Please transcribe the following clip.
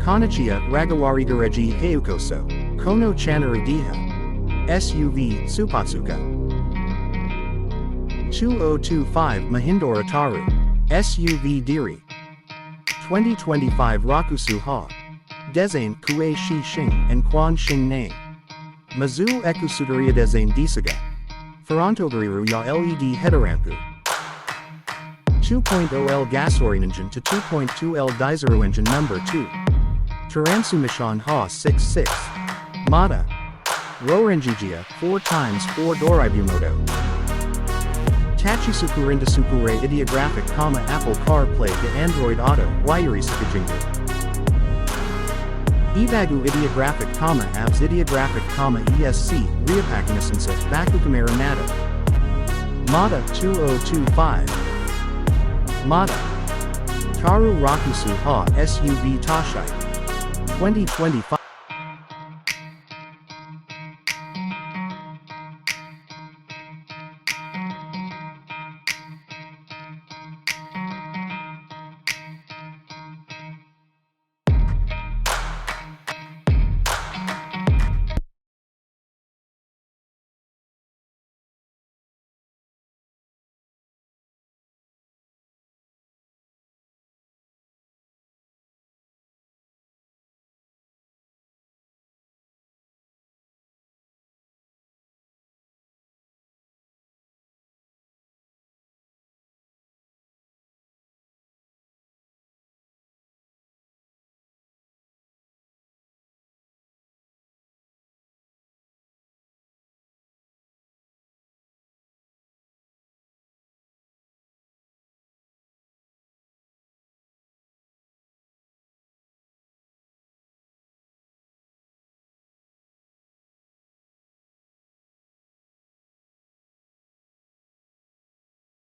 Konnichiwa Ragawarigareji Heukoso, Kono Chanaru Diha. SUV Supatsuka. 2025 Mahindra Thar. SUV Diri. 2025 Rakusu Ha. Design Kue Shi Xing and Quan Xing Name. Mazu Ekusudaria Design Disaga. Ferrantogariru Ya LED Heterampu. 2.0L gasoline engine to 2.2L diesel engine number 2. Taransumishan Ha 66. Mata. Rorenjijia 4x4 Doribimoto. Tachisukurinda Sukure Ideographic, Apple CarPlay to Android Auto, Wayuri Sakajingu. Ibagu Ideographic, Apps Ideographic, ESC, Riapakinasansa, Bakukamera Nada. Mata 2025. Mata. Taru Rakusu Ha SUV Tashite. 2025